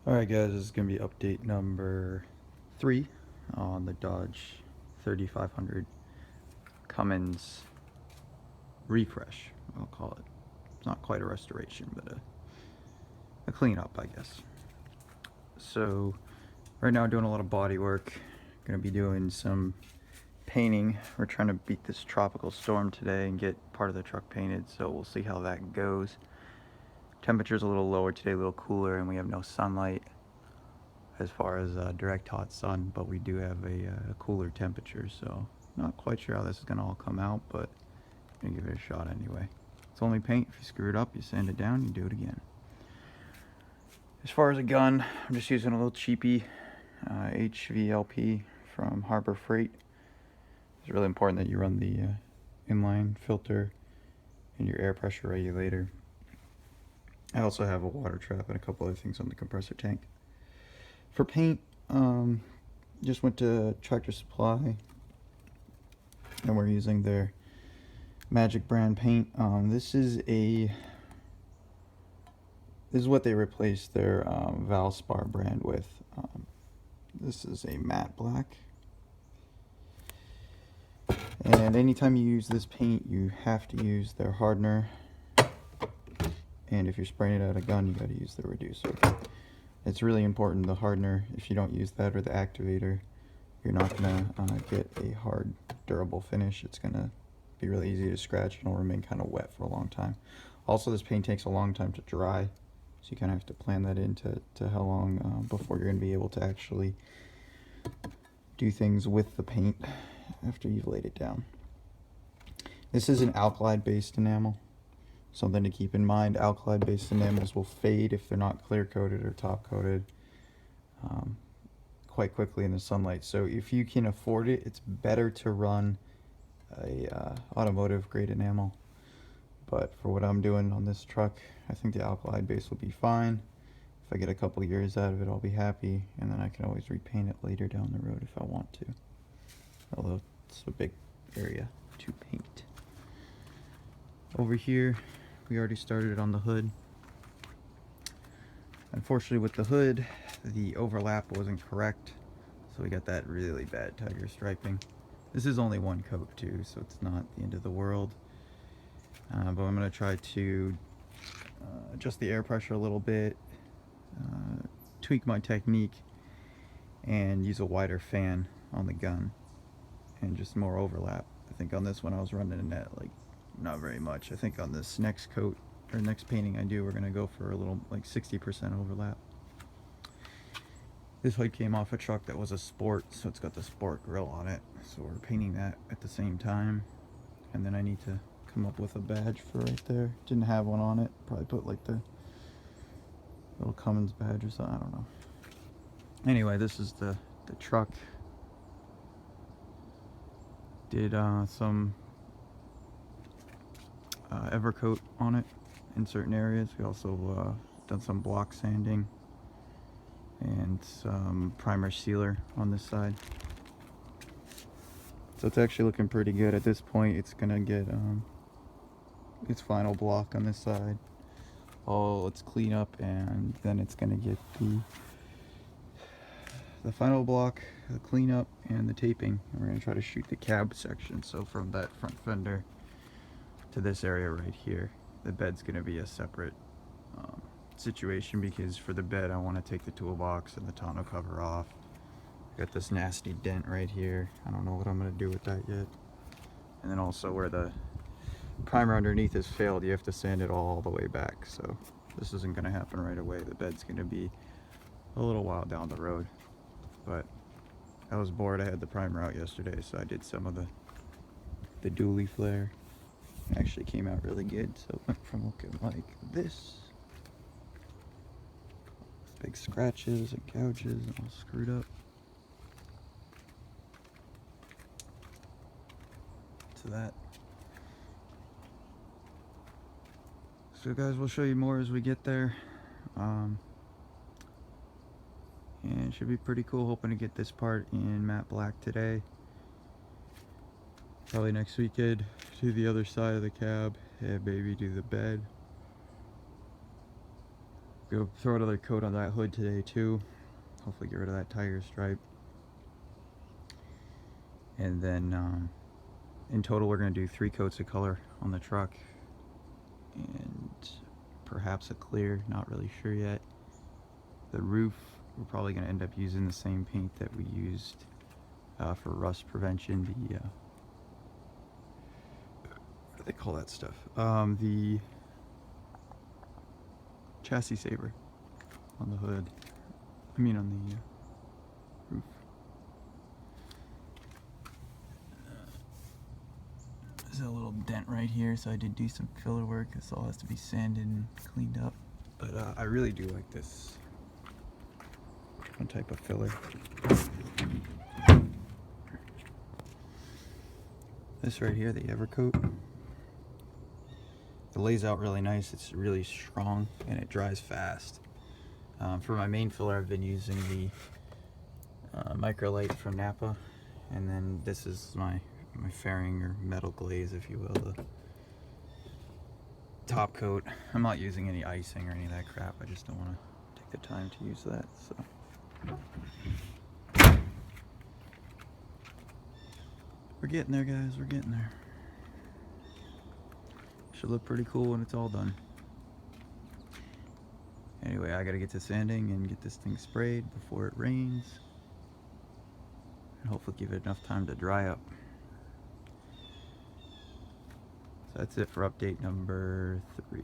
Alright guys, this is going to be update number 3 on the Dodge 3500 Cummins refresh, I'll call it. It's not quite a restoration, but a cleanup, I guess. So, right now doing a lot of body work. Going to be doing some painting. We're trying to beat this tropical storm today and get part of the truck painted, so we'll see how that goes. Temperature's a little lower today, a little cooler, and we have no sunlight as far as direct hot sun, but we do have a cooler temperature, so not quite sure how this is going to all come out, but I'm going to give it a shot anyway. It's only paint. If you screw it up, you sand it down, you do it again. As far as a gun, I'm just using a little cheapy HVLP from Harbor Freight. It's really important that you run the inline filter and your air pressure regulator. I also have a water trap and a couple other things on the compressor tank. For paint, just went to Tractor Supply, and we're using their Magic brand paint. This is what they replaced their Valspar brand with. This is a matte black, and anytime you use this paint, you have to use their hardener. And if you're spraying it at a gun, you got to use the reducer. It's really important, the hardener. If you don't use that or the activator, you're not gonna get a hard, durable finish. It's gonna be really easy to scratch and it'll remain kind of wet for a long time. Also, this paint takes a long time to dry, so you kind of have to plan that into how long before you're gonna be able to actually do things with the paint after you've laid it down. This is an alkali-based enamel. Something to keep in mind, alkali-based enamels will fade if they're not clear-coated or top-coated quite quickly in the sunlight. So if you can afford it, it's better to run a automotive-grade enamel. But for what I'm doing on this truck, I think the alkali base will be fine. If I get a couple years out of it, I'll be happy, and then I can always repaint it later down the road if I want to. Although it's a big area to paint. Over here, we already started on the hood. Unfortunately, with the hood, the overlap wasn't correct, so we got that really bad tiger striping. This is only one coat too, so it's not the end of the world. But I'm going to try to adjust the air pressure a little bit, tweak my technique, and use a wider fan on the gun, and just more overlap. I think on this one I was running in at like not very much. I think on this next coat or next painting I do, we're gonna go for a little like 60% overlap. This hood came off a truck that was a Sport, so it's got the Sport grill on it, so we're painting that at the same time. And then I need to come up with a badge for right there. Didn't have one on it. Probably put like the little Cummins badge or something, I don't know. Anyway, this is the truck. Did some Evercoat on it in certain areas. We also done some block sanding and some primer sealer on this side. So it's actually looking pretty good at this point. It's gonna get its final block on this side, all its cleanup, and then it's gonna get the final block, the cleanup, and the taping. And we're gonna try to shoot the cab section. So from that front fender to this area right here, the bed's gonna be a separate situation, because for the bed I want to take the toolbox and the tonneau cover off. Got this nasty dent right here. I don't know what I'm gonna do with that yet. And then also where the primer underneath has failed, you have to sand it all the way back. So this isn't gonna happen right away. The bed's gonna be a little while down the road. But I was bored. I had the primer out yesterday, so I did some of the dually flare. It actually came out really good. So it went from looking like this, big scratches and gouges and all screwed up, to that. So guys, we'll show you more as we get there. And it should be pretty cool. Hoping to get this part in matte black today. Probably next weekend do the other side of the cab. Yeah, baby, do the bed. Go throw another coat on that hood today too. Hopefully get rid of that tiger stripe. And then in total we're going to do 3 coats of color on the truck. And perhaps a clear, not really sure yet. The roof, we're probably going to end up using the same paint that we used for rust prevention. The what do they call that stuff? The chassis saver on the hood. I mean on the roof. There's a little dent right here, so I did do some filler work. This all has to be sanded and cleaned up. But I really do like this one type of filler. This right here, the Evercoat. It lays out really nice. It's really strong and it dries fast. For my main filler, I've been using the Microlite from Napa, and then this is my fairing or metal glaze, if you will, the top coat. I'm not using any icing or any of that crap. I just don't want to take the time to use that. So we're getting there, guys. We're getting there. Should look pretty cool when it's all done. Anyway, I gotta get to sanding and get this thing sprayed before it rains, and hopefully give it enough time to dry up. So that's it for update number 3.